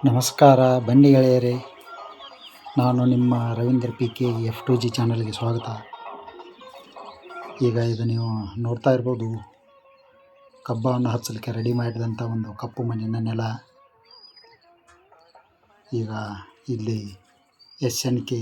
ನಮಸ್ಕಾರ, ಬನ್ನಿ ಗೆಳೆಯರೇ. ನಾನು ನಿಮ್ಮ ರವೀಂದ್ರ PK F2G ಚಾನಲ್ಗೆ ಸ್ವಾಗತ. ಈಗ ಇದು ನೀವು ನೋಡ್ತಾ ಇರ್ಬೋದು, ಕಬ್ಬನ್ನು ಹಚ್ಚಲಿಕ್ಕೆ ರೆಡಿ ಮಾಡಿದಂಥ ಒಂದು ಕಪ್ಪು ಮಣ್ಣಿನ ನೆಲ. ಈಗ ಇಲ್ಲಿ SNK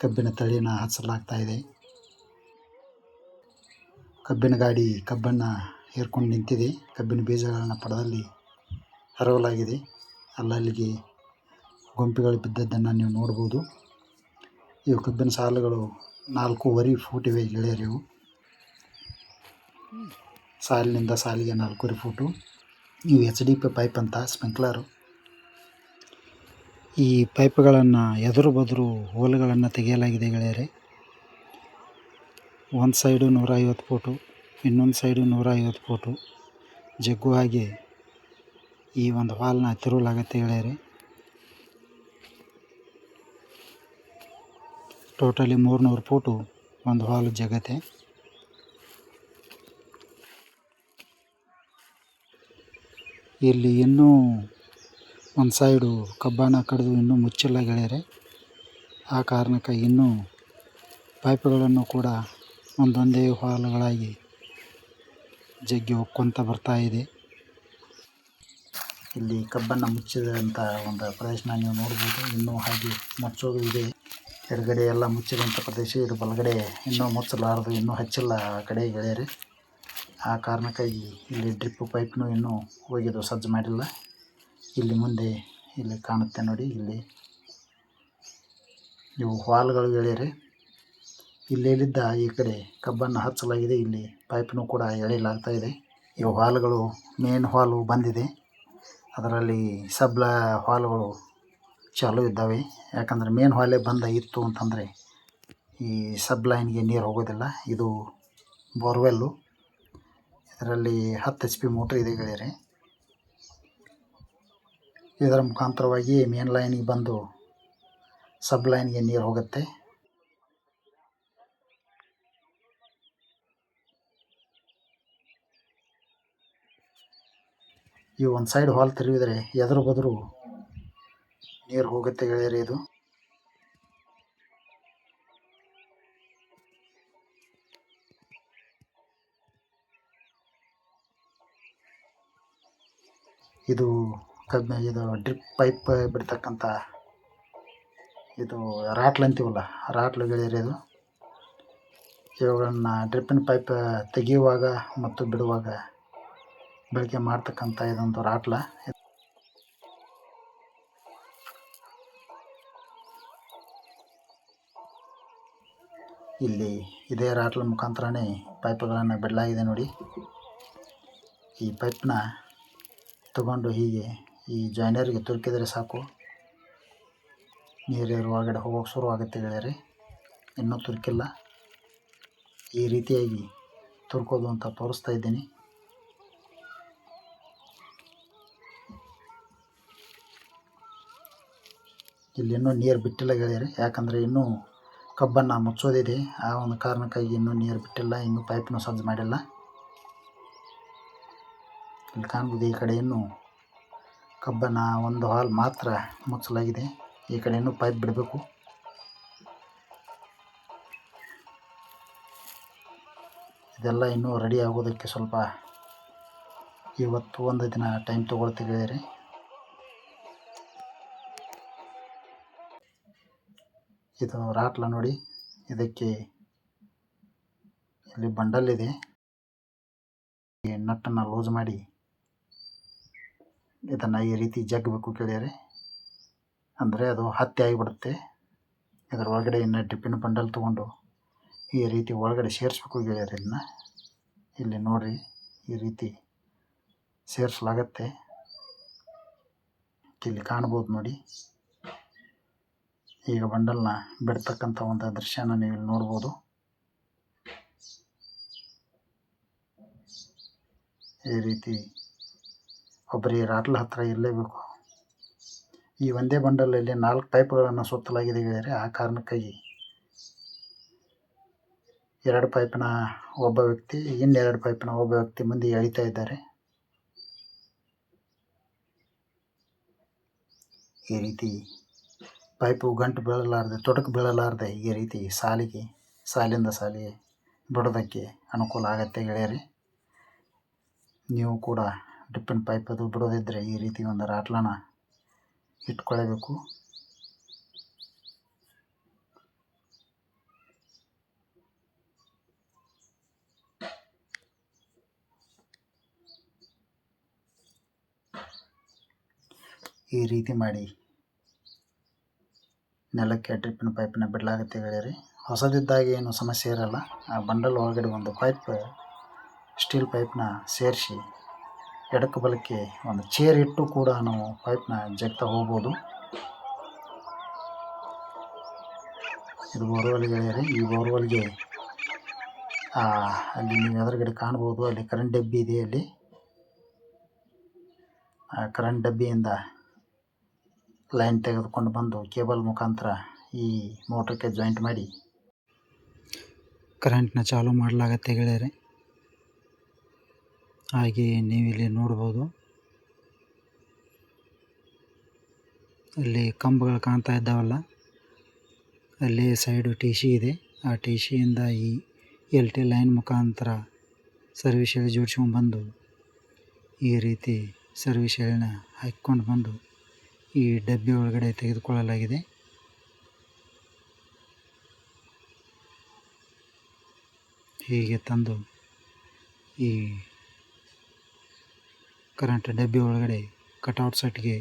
ಕಬ್ಬಿನ ತಳಿನ ಹಚ್ಚಲಾಗ್ತಾ ಇದೆ. ಕಬ್ಬಿನ ಗಾಡಿ ಕಬ್ಬನ್ನು ಹೇರ್ಕೊಂಡು ನಿಂತಿದೆ. ಕಬ್ಬಿನ ಬೀಜಗಳನ್ನು ಪಡದಲ್ಲಿ ಹರವಲಾಗಿದೆ. ಅಲ್ಲಲ್ಲಿಗೆ ಗೊಂಪಿಗಳು ಬಿದ್ದದ್ದನ್ನು ನೀವು ನೋಡ್ಬೋದು. ಇವು ಕಬ್ಬಿನ ಸಾಲುಗಳು 4.5 ಫೂಟ್ ಇವೆ ಗೆಳೆಯರು. ಇವು ಸಾಲಿನಿಂದ ಸಾಲಿಗೆ 4.5 ಫೂಟು. ಇವು HDP ಪೈಪ್ ಅಂತ, ಸ್ಪ್ರಿಂಕ್ಲರು. ಈ ಪೈಪ್ಗಳನ್ನು ಎದುರು ಬದುರು ಹೋಲ್ಗಳನ್ನು ತೆಗೆಯಲಾಗಿದೆ ಗೆಳೆಯರೆ. ಒಂದು ಸೈಡು 150 ಫೂಟು, ಇನ್ನೊಂದು ಸೈಡು 150 ಫೂಟು ಜಗ್ಗು ಹಾಗೆ ಈ ಒಂದು ಹಾಲ್ನ ತಿರುವಲಾಗತ್ತೆ ಗೆಳೆಯರೆ. ಟೋಟಲಿ 300 ಫೂಟು ಒಂದು ಹಾಲು ಜಗತ್ತೆ. ಇಲ್ಲಿ ಇನ್ನೂ ಒಂದು ಸೈಡು ಕಬ್ಬನ್ನು ಕಡಿದು ಇನ್ನೂ ಮುಚ್ಚಿಲ್ಲ ಗೆಳೆಯರೆ. ಆ ಕಾರಣಕ್ಕಾಗಿ ಇನ್ನೂ ಪೈಪ್ಗಳನ್ನು ಕೂಡ ಒಂದೊಂದೇ ಹಾಲುಗಳಾಗಿ ಜಗ್ಗಿ ಹೊಕ್ಕೊಂತ ಬರ್ತಾ ಇದೆ. ಇಲ್ಲಿ ಕಬ್ಬನ್ನು ಮುಚ್ಚಿದಂಥ ಒಂದು ಪ್ರದೇಶ ನೀವು ನೋಡ್ಬೋದು. ಇನ್ನೂ ಹಾಗೆ ಮುಚ್ಚೋದು ಇದೆ. ಎಡಗಡೆ ಎಲ್ಲ ಮುಚ್ಚಿದಂಥ ಪ್ರದೇಶ, ಇದು ಬಲಗಡೆ ಇನ್ನೂ ಮುಚ್ಚಲಾರದು, ಇನ್ನೂ ಹಚ್ಚಿಲ್ಲ ಆ ಕಡೆ ಗೆಳೆಯರೆ. ಆ ಕಾರಣಕ್ಕಾಗಿ ಇಲ್ಲಿ ಡ್ರಿಪ್ ಪೈಪ್ನು ಇನ್ನೂ ಹೋಗಿದ್ದು ಸಜ್ಜು ಮಾಡಿಲ್ಲ. ಇಲ್ಲಿ ಮುಂದೆ ಇಲ್ಲಿ ಕಾಣುತ್ತೆ ನೋಡಿ, ಇಲ್ಲಿ ಇವು ಹಾಲ್ಗಳು ಗೆಳೆಯರೆ. ಇಲ್ಲೆಲ್ಲಿದ್ದ ಈ ಕಡೆ ಕಬ್ಬನ್ನು ಹಚ್ಚಲಾಗಿದೆ. ಇಲ್ಲಿ ಪೈಪ್ನು ಕೂಡ ಎಳೆಯಲಾಗ್ತಾ ಇದೆ. ಇವು ಹಾಲುಗಳು ಮೇನ್ ಹಾಲು ಬಂದಿದೆ. ಅದರಲ್ಲಿ ಸಬ್ಲ ಹಾಲುಗಳು ಚಾಲೂ ಇದ್ದಾವೆ. ಯಾಕಂದರೆ ಮೇನ್ ಹಾಲೇ ಇತ್ತು ಅಂತಂದರೆ ಈ ಸಬ್ ಲೈನ್ಗೆ ನೀರು ಹೋಗೋದಿಲ್ಲ. ಇದು ಬೋರ್ವೆಲ್ಲು. ಇದರಲ್ಲಿ 10 HP ಮೋಟ್ರ್ ಇದೆ ಗೆಳೆಯರೆ. ಇದರ ಮುಖಾಂತರವಾಗಿ ಮೇನ್ ಲೈನಿಗೆ ಬಂದು ಸಬ್ ಲೈನ್ಗೆ ನೀರು ಹೋಗುತ್ತೆ. ಈ ಒಂದು ಸೈಡ್ ಹಾಲ್ ತಿರುಗಿದರೆ ಎದುರು ಬದುರು ನೀರು ಹೋಗುತ್ತೆ ಗೆಳೆಯರೆ. ಇದು ಇದು ಇದು ಡ್ರಿಪ್ ಪೈಪ್ ಬಿಡ್ತಕ್ಕಂಥ ಇದು ರಾಟ್ಲ್ ಅಂತೀವಲ್ಲ, ರಾಟ್ಲು ಗೆಳೆಯರೆ. ಇದು ಇವುಗಳನ್ನು ಡ್ರಿಪ್ಪಿನ ಪೈಪ್ ತೆಗೆಯುವಾಗ ಮತ್ತು ಬಿಡುವಾಗ ಬಳಕೆ ಮಾಡ್ತಕ್ಕಂಥ ಇದೊಂದು ರಾಟ್ಲ. ಇಲ್ಲಿ ಇದೇ ರಾಟ್ಲ ಮುಖಾಂತರನೇ ಪೈಪ್ಗಳನ್ನು ಬಿಡಲಾಗಿದೆ ನೋಡಿ. ಈ ಪೈಪ್ನ ತಗೊಂಡು ಹೀಗೆ ಈ ಜಾಯ್ನರಿಗೆ ತುರುಕಿದರೆ ಸಾಕು, ನೀರು ಒಳಗಡೆ ಹೋಗೋಕೆ ಶುರುವಾಗುತ್ತೆ ಗೆಳೆಯರೆ. ಇನ್ನೂ ತುರುಕಿಲ್ಲ. ಈ ರೀತಿಯಾಗಿ ತುರ್ಕೋದು ಅಂತ ತೋರಿಸ್ತಾ ಇದ್ದೀನಿ. ಇಲ್ಲಿ ಇನ್ನೂ ನೀರು ಬಿಟ್ಟಿಲ್ಲ ಗೆಳೆಯರೆ. ಯಾಕಂದರೆ ಇನ್ನೂ ಕಬ್ಬನ್ನು ಮುಚ್ಚೋದಿದೆ. ಆ ಒಂದು ಕಾರಣಕ್ಕಾಗಿ ಇನ್ನೂ ನೀರು ಬಿಟ್ಟಿಲ್ಲ. ಇನ್ನೂ ಪೈಪ್ನು ಸಜ್ಜು ಮಾಡಿಲ್ಲ. ಇಲ್ಲಿ ಕಾಣ್ಬೋದು, ಈ ಕಡೆ ಇನ್ನೂ ಕಬ್ಬನ್ನು ಒಂದು ಹಾಲ್ ಮಾತ್ರ ಮುಚ್ಚಲಾಗಿದೆ. ಈ ಕಡೆ ಇನ್ನೂ ಪೈಪ್ ಬಿಡಬೇಕು. ಇದೆಲ್ಲ ಇನ್ನೂ ರೆಡಿ ಆಗೋದಕ್ಕೆ ಸ್ವಲ್ಪ ಇವತ್ತು ಒಂದು ದಿನ ಟೈಮ್ ತೊಗೊಳ್ತೀವಿ ಗೆಳೆಯರೆ. ಇದು ರಾಟ್ಲ ನೋಡಿ. ಇದಕ್ಕೆ ಇಲ್ಲಿ ಬಂಡಲ್ ಇದೆ. ಈ ನಟ್ಟನ್ನು ಲೂಸ್ ಮಾಡಿ ಇದನ್ನು ಈ ರೀತಿ ಜಗ್ಗಬೇಕು ಗೆಳೆಯರೆ. ಅಂದರೆ ಅದು ಹತ್ತಿ ಆಗಿಬಿಡುತ್ತೆ. ಇದರ ಒಳಗಡೆ ಇನ್ನು ಡ್ರಿಪ್ಪಿನ ಬಂಡಲ್ ತೊಗೊಂಡು ಈ ರೀತಿ ಒಳಗಡೆ ಸೇರಿಸ್ಬೇಕು ಗೆಳೆಯರೆ. ಇದನ್ನು ಇಲ್ಲಿ ನೋಡಿರಿ, ಈ ರೀತಿ ಸೇರಿಸಲಾಗತ್ತೆ. ಇಲ್ಲಿ ಕಾಣ್ಬೋದು ನೋಡಿ. ಈಗ ಬಂಡಲ್ನ ಬಿಡ್ತಕ್ಕಂಥ ಒಂದು ದೃಶ್ಯನ ನೀವು ಇಲ್ಲಿ ನೋಡ್ಬೋದು. ಈ ರೀತಿ ಒಬ್ಬರಿ ರಾಟ್ಲ ಹತ್ತಿರ ಇರಲೇಬೇಕು. ಈ ಒಂದೇ ಬಂಡಲಲ್ಲಿ 4 ಪೈಪ್ಗಳನ್ನು ಸುತ್ತಲಾಗಿದೆ ಗೆಳೆಯರೆ. ಆ ಕಾರಣಕ್ಕಾಗಿ 2 ಪೈಪಿನ ಒಬ್ಬ ವ್ಯಕ್ತಿ, ಇನ್ನೆರಡು ಪೈಪಿನ ಒಬ್ಬ ವ್ಯಕ್ತಿ ಮುಂದೆ ಎಳಿತಾ ಇದ್ದಾರೆ. ಈ ರೀತಿ ಪೈಪು ಗಂಟು ಬೀಳಲಾರದೆ ತೊಡಕು ಬೀಳಲಾರದೆ ಈ ರೀತಿ ಸಾಲಿಂದ ಸಾಲಿಗೆ ಬಿಡೋದಕ್ಕೆ ಅನುಕೂಲ ಆಗುತ್ತೆ ಗೆಳೆಯರಿ. ನೀವು ಕೂಡ ಡ್ರಿಪ್ಪಿನ ಪೈಪ್ ಅದು ಬಿಡೋದಿದ್ದರೆ ಈ ರೀತಿ ಒಂದು ರಾಟ್ಲನ ಇಟ್ಕೊಳ್ಳಬೇಕು. ಈ ರೀತಿ ಮಾಡಿ ನೆಲಕ್ಕೆ ಡ್ರಿಪ್ಪಿನ ಪೈಪನ್ನ ಬಿಡಲಾಗುತ್ತೆ ಗೆಳೆಯರಿ. ಹೊಸದಿದ್ದಾಗ ಏನು ಸಮಸ್ಯೆ ಇರಲ್ಲ. ಆ ಬಂಡಲ್ ಒಳಗಡೆ ಒಂದು ಸ್ಟೀಲ್ ಪೈಪ್ನ ಸೇರಿಸಿ ಎಡಕ್ಕೆ ಬಲಕ್ಕೆ ಒಂದು ಚೇರ್ ಇಟ್ಟು ಕೂಡ ನಾವು ಪೈಪ್ನ ಜಗ್ತಾ ಹೋಗ್ಬೋದು. ಇದು ಬೋರ್ವೆಲ್ ಗೆಳೆಯರಿ. ಈ ಬೋರ್ವೆಲ್ಗೆ ಅಲ್ಲಿ ನೀವು ಎದುರುಗಡೆ ಕಾಣ್ಬೋದು, ಅಲ್ಲಿ ಕರೆಂಟ್ ಡಬ್ಬಿ ಇದೆ. ಅಲ್ಲಿ ಆ ಕರೆಂಟ್ ಡಬ್ಬಿಯಿಂದ ಲೈನ್ ತೆಗೆದುಕೊಂಡು ಬಂದು ಕೇಬಲ್ ಮುಖಾಂತರ ಈ ಮೋಟ್ರಿಗೆ ಜಾಯಿಂಟ್ ಮಾಡಿ ಕರೆಂಟ್ನ ಚಾಲೂ ಮಾಡಲಾಗತ್ತೆ ಗೆಳೆಯರೆ. ಹಾಗೆ ನೀವಿಲ್ಲಿ ನೋಡ್ಬೋದು, ಅಲ್ಲಿ ಕಂಬಗಳು ಕಾಣ್ತಾ ಇದ್ದಾವಲ್ಲ, ಅಲ್ಲಿ ಸೈಡು ಟಿ ಸಿ ಇದೆ. ಆ ಟಿ ಸಿಯಿಂದ ಈ LT ಲೈನ್ ಮುಖಾಂತರ ಸರ್ವಿಸ್ ಎಳೆ ಜೋಡಿಸ್ಕೊಂಡು ಬಂದು ಈ ರೀತಿ ಸರ್ವಿಸ್ ಎಳೆನ ಹಾಕ್ಕೊಂಡು ಬಂದು ಈ ಡಬ್ಬಿ ಒಳಗಡೆ ತೆಗೆದುಕೊಳ್ಳಲಾಗಿದೆ. ಹೀಗೆ ತಂದು ಈ ಕರೆಂಟ್ ಡಬ್ಬಿ ಒಳಗಡೆ ಕಟೌಟ್ ಸೆಟ್ಗೆ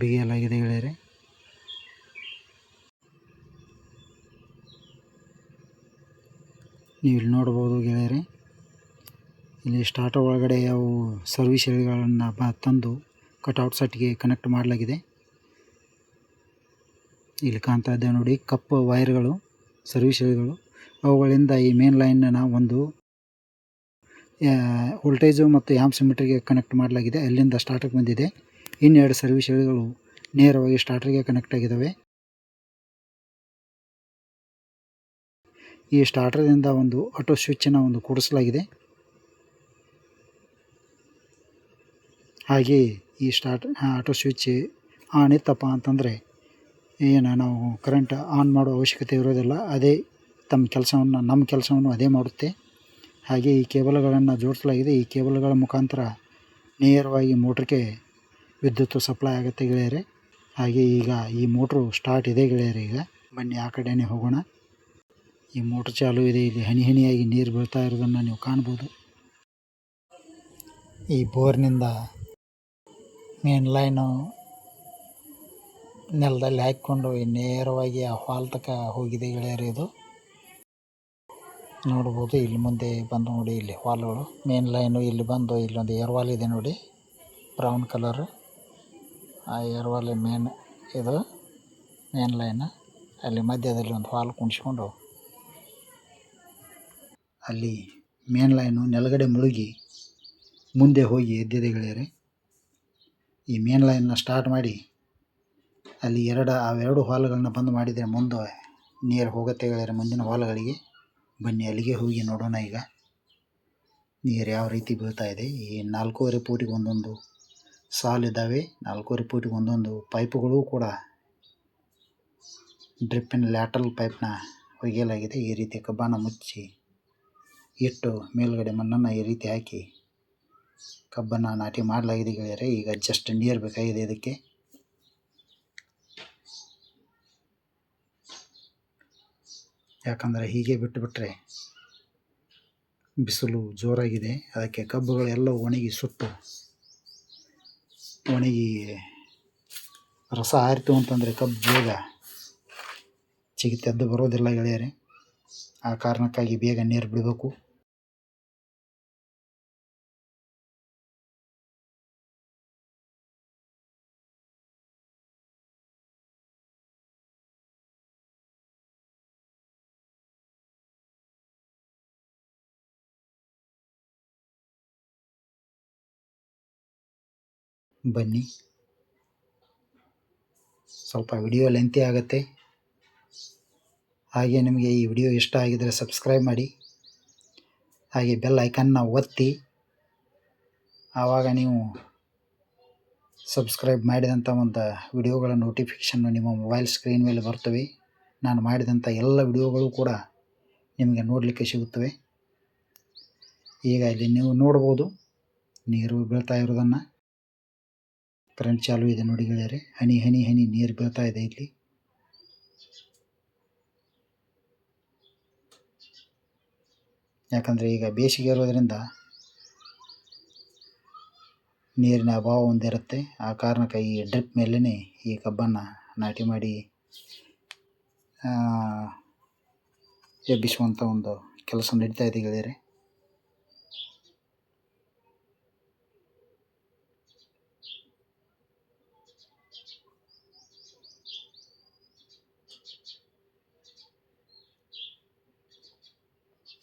ಬಿಗಿಯಲಾಗಿದೆ ಗೆಳೆಯರೆ. ನೀವು ಇಲ್ಲಿ ನೋಡ್ಬೋದು ಗೆಳೆಯರೆ, ಇಲ್ಲಿ ಸ್ಟಾರ್ಟರ್ ಒಳಗಡೆ ಅವು ಸರ್ವಿಸ್ ಎಳೆಗಳನ್ನು ತಂದು ಕಟೌಟ್ ಸೆಟ್ಗೆ ಕನೆಕ್ಟ್ ಮಾಡಲಾಗಿದೆ. ಇಲ್ಲಿ ಕಾಣ್ತಾ ಇದ್ದೇವೆ ನೋಡಿ, ಕಪ್ ವೈರ್ಗಳು, ಸರ್ವಿಸ್ ಎಳೆಗಳು. ಅವುಗಳಿಂದ ಈ ಮೇನ್ ಲೈನನ್ನು ಒಂದು ವೋಲ್ಟೇಜು ಮತ್ತು ಆಂಪ್ಸ್ ಮೀಟರ್ಗೆ ಕನೆಕ್ಟ್ ಮಾಡಲಾಗಿದೆ. ಅಲ್ಲಿಂದ ಸ್ಟಾರ್ಟರ್ಗೆ ಬಂದಿದೆ. ಇನ್ನೆರಡು ಸರ್ವಿಸ್ ಎಳೆಗಳು ನೇರವಾಗಿ ಸ್ಟಾರ್ಟರ್ಗೆ ಕನೆಕ್ಟ್ ಆಗಿದ್ದಾವೆ. ಈ ಸ್ಟಾರ್ಟರ್ದಿಂದ ಒಂದು ಆಟೋ ಸ್ವಿಚ್ಚನ್ನು ಕೂಡಿಸಲಾಗಿದೆ. ಹಾಗೆ ಈ ಆಟೋ ಸ್ವಿಚ್ ಆನ್ ಇತ್ತಪ್ಪ ಅಂತಂದರೆ ನಾವು ಕರೆಂಟ್ ಆನ್ ಮಾಡೋ ಅವಶ್ಯಕತೆ ಇರೋದಿಲ್ಲ. ಅದೇ ನಮ್ಮ ಕೆಲಸವನ್ನು ಅದೇ ಮಾಡುತ್ತೆ. ಹಾಗೆ ಈ ಕೇಬಲ್ಗಳನ್ನು ಜೋಡಿಸಲಾಗಿದೆ. ಈ ಕೇಬಲ್ಗಳ ಮುಖಾಂತರ ನೇರವಾಗಿ ಮೋಟ್ರಿಗೆ ವಿದ್ಯುತ್ ಸಪ್ಲೈ ಆಗುತ್ತೆ ಗೆಳೆಯರೆ. ಹಾಗೆ ಈಗ ಈ ಮೋಟ್ರು ಸ್ಟಾರ್ಟ್ ಇದೆ ಗೆಳೆಯರೆ. ಈಗ ಬನ್ನಿ ಆ ಕಡೆನೇ ಹೋಗೋಣ. ಈ ಮೋಟ್ರ್ ಚಾಲು ಇದೆ. ಇಲ್ಲಿ ಹನಿ ಹನಿಯಾಗಿ ನೀರು ಬೀಳ್ತಾ ಇರೋದನ್ನು ನೀವು ಕಾಣ್ಬೋದು. ಈ ಬೋರ್ನಿಂದ ಮೇನ್ ಲೈನು ನೆಲದಲ್ಲಿ ಹಾಕಿಕೊಂಡು ನೇರವಾಗಿ ಆ ಹಾಲ್ ತನಕ ಹೋಗಿದೆ ಗೆಳೆಯರೆ. ಇದು ನೋಡ್ಬೋದು, ಇಲ್ಲಿ ಮುಂದೆ ಬಂದು ನೋಡಿ, ಇಲ್ಲಿ ವಾಲ್ಗಳು ಮೇನ್ ಲೈನು ಇಲ್ಲಿ ಬಂದು ಇಲ್ಲೊಂದು ಏರ್ವಾಲ್ ಇದೆ ನೋಡಿ, ಬ್ರೌನ್ ಕಲರ್. ಆ ಏರ್ವಾಲ್ ಇದು ಮೇನ್ ಲೈನ್. ಅಲ್ಲಿ ಮಧ್ಯದಲ್ಲಿ ಒಂದು ವಾಲ್ ಕುಣಿಸ್ಕೊಂಡು ಅಲ್ಲಿ ಮೇನ್ ಲೈನು ನೆಲಗಡೆ ಮುಳುಗಿ ಮುಂದೆ ಹೋಗಿ ಎದ್ದಿದೆ ಗೆಳೆಯರೆ. ಈ ಮೇನ್ ಲೈನ್ನ ಸ್ಟಾರ್ಟ್ ಮಾಡಿ ಅಲ್ಲಿ ಅವೆರಡು ಹಾಲ್ಗಳನ್ನ ಬಂದ್ ಮಾಡಿದರೆ ಮುಂದೆ ನೀರು ಹೋಗುತ್ತೆ ಗೆಳೆಯರೆ ಮುಂದಿನ ಹಾಲ್ಗಳಿಗೆ. ಬನ್ನಿ ಅಲ್ಲಿಗೆ ಹೋಗಿ ನೋಡೋಣ. ಈಗ ನೀರು ಯಾವ ರೀತಿ ಬೀಳ್ತಾ ಇದೆ. ಈ 4.5 ಫೂಟಿಗೆ ಒಂದೊಂದು ಸಾಲಿದ್ದಾವೆ. 4.5 ಫೂಟಿಗೆ ಒಂದೊಂದು ಪೈಪುಗಳು ಕೂಡ ಡ್ರಿಪ್ಪಿನ ಲ್ಯಾಟ್ರಲ್ ಪೈಪ್ನ ಒಗೆಯಲಾಗಿದೆ. ಈ ರೀತಿ ಕಬ್ಬನ್ನು ಮುಚ್ಚಿ ಇಟ್ಟು ಮೇಲ್ಗಡೆ ಮಣ್ಣನ್ನು ಈ ರೀತಿ ಹಾಕಿ ಕಬ್ಬನ್ನು ನಾಟಿ ಮಾಡಲಾಗಿದೆ ಗೆಳೆಯರೆ. ಈಗ ಜಸ್ಟ್ ನೀರು ಬೇಕಾಗಿದೆ ಇದಕ್ಕೆ. ಯಾಕಂದರೆ ಹೀಗೆ ಬಿಟ್ಟುಬಿಟ್ರೆ ಬಿಸಿಲು ಜೋರಾಗಿದೆ. ಅದಕ್ಕೆ ಕಬ್ಬುಗಳೆಲ್ಲ ಒಣಗಿ ರಸ ಆರಿತು ಅಂತಂದರೆ ಕಬ್ಬು ಬೇಗ ಚಿಗಿತೆದ್ದು ಬರೋದಿಲ್ಲ ಗೆಳೆಯರೆ. ಆ ಕಾರಣಕ್ಕಾಗಿ ಬೇಗ ನೀರು ಬಿಡಬೇಕು. ಬನ್ನಿ, ಸ್ವಲ್ಪ ವಿಡಿಯೋ ಲೆಂತಿ ಆಗುತ್ತೆ. ಹಾಗೆ ನಿಮಗೆ ಈ ವಿಡಿಯೋ ಇಷ್ಟ ಆಗಿದರೆ ಸಬ್ಸ್ಕ್ರೈಬ್ ಮಾಡಿ. ಹಾಗೆ ಬೆಲ್ ಐಕನ್ನ ಒತ್ತಿ. ಆವಾಗ ನೀವು ಸಬ್ಸ್ಕ್ರೈಬ್ ಮಾಡಿದಂಥ ಒಂದು ವಿಡಿಯೋಗಳ ನೋಟಿಫಿಕೇಷನ್ನು ನಿಮ್ಮ ಮೊಬೈಲ್ ಸ್ಕ್ರೀನ್ ಮೇಲೆ ಬರ್ತವೆ. ನಾನು ಮಾಡಿದಂಥ ಎಲ್ಲ ವಿಡಿಯೋಗಳು ಕೂಡ ನಿಮಗೆ ನೋಡಲಿಕ್ಕೆ ಸಿಗುತ್ತವೆ. ಈಗ ಇಲ್ಲಿ ನೀವು ನೋಡ್ಬೋದು ನೀರು ಬೀಳ್ತಾ ಇರೋದನ್ನು. ಕರೆಂಟ್ ಚಾಲು ಇದೆ ನೋಡಿ ಗೆಳೆಯರೆ. ಹನಿ ಹನಿ ಹನಿ ನೀರು ಬೀಳ್ತಾ ಇದೆ ಇಲ್ಲಿ. ಯಾಕಂದರೆ ಈಗ ಬೇಸಿಗೆ ಇರೋದರಿಂದ ನೀರಿನ ಅಭಾವ ಒಂದಿರುತ್ತೆ. ಆ ಕಾರಣಕ್ಕೆ ಈ ಡ್ರಿಪ್ ಮೇಲೇ ಈ ಕಬ್ಬನ್ನು ನಾಟಿ ಮಾಡಿ ಎಬ್ಬಿಸುವಂಥ ಒಂದು ಕೆಲಸ ನಡೀತಾ ಇದೆ ಗೆಳೆಯರೆ.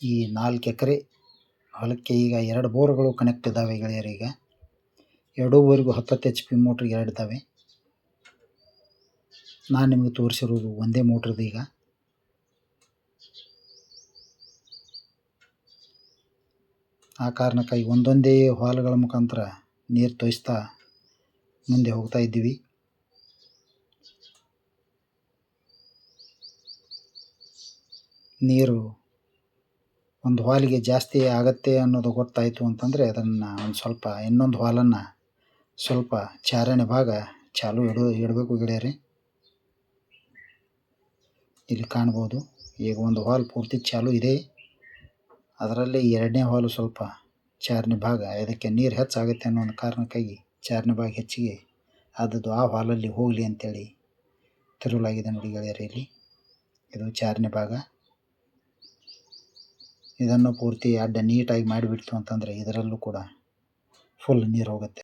ಈ 4 ಎಕರೆ ಹೊಲಕ್ಕೆ ಈಗ 2 ಬೋರ್ಗಳು ಕನೆಕ್ಟ್ ಇದ್ದಾವೆ ಗೆಳೆಯರೆ. ಈಗ 2 ಬೋರ್ಗೂ 10 HP ಮೋಟ್ರ್ 2 ಇದ್ದಾವೆ. ನಾನು ನಿಮಗೆ ತೋರಿಸಿರೋದು ಒಂದೇ ಮೋಟ್ರದ್ದು. ಈಗ ಆ ಕಾರಣಕ್ಕಾಗಿ ಒಂದೊಂದೇ ಹೊಲಗಳ ಮುಖಾಂತರ ನೀರು ತೋಯಿಸ್ತಾ ಮುಂದೆ ಹೋಗ್ತಾ ಇದ್ದೀವಿ. ನೀರು ಒಂದು ಹಾಲಿಗೆ ಜಾಸ್ತಿ ಆಗತ್ತೆ ಅನ್ನೋದು ಗೊತ್ತಾಯಿತು ಅಂತಂದರೆ ಅದನ್ನು ಒಂದು ಸ್ವಲ್ಪ ಇನ್ನೊಂದು ಹಾಲನ್ನು ಸ್ವಲ್ಪ ಚಾರನೇ ಭಾಗ ಚಾಲು ಇಡಬೇಕು ಗೆಳೆಯರೆ. ಇಲ್ಲಿ ಕಾಣ್ಬೋದು ಈಗ ಒಂದು ಹಾಲ್ ಪೂರ್ತಿ ಚಾಲು ಇದೆ. ಅದರಲ್ಲಿ 2ನೇ ಹಾಲು ಸ್ವಲ್ಪ ಚಾರನೇ ಭಾಗ, ಇದಕ್ಕೆ ನೀರು ಹೆಚ್ಚಾಗುತ್ತೆ ಅನ್ನೋ ಒಂದು ಕಾರಣಕ್ಕಾಗಿ ಚಾರನೇ ಭಾಗ ಹೆಚ್ಚಿಗೆ ಆದದ್ದು ಆ ಹಾಲಲ್ಲಿ ಹೋಗಲಿ ಅಂತೇಳಿ ತಿರುವಲಾಗಿದೆ ನೋಡಿ ಗೆಳೆಯರೆ. ಇಲ್ಲಿ ಇದು ಚಾರನೇ ಭಾಗ. ಇದನ್ನು ಪೂರ್ತಿ ಅಡ್ಡ ನೀಟಾಗಿ ಮಾಡಿಬಿಡ್ತು ಅಂತಂದರೆ ಇದರಲ್ಲೂ ಕೂಡ ಫುಲ್ ನೀರು ಹೋಗುತ್ತೆ.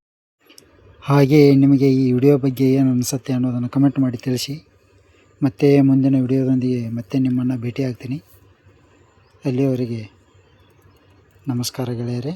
ಹಾಗೆ ನಿಮಗೆ ಈ ವಿಡಿಯೋ ಬಗ್ಗೆ ಏನು ಅನಿಸುತ್ತೆ ಅನ್ನೋದನ್ನು ಕಮೆಂಟ್ ಮಾಡಿ ತಿಳಿಸಿ. ಮತ್ತೆ ಮುಂದಿನ ವಿಡಿಯೋದೊಂದಿಗೆ ಮತ್ತೆ ನಿಮ್ಮನ್ನು ಭೇಟಿ ಆಗ್ತೀನಿ. ಅಲ್ಲಿಯವರೆಗೆ ನಮಸ್ಕಾರ ಗೆಳೆಯರೆ.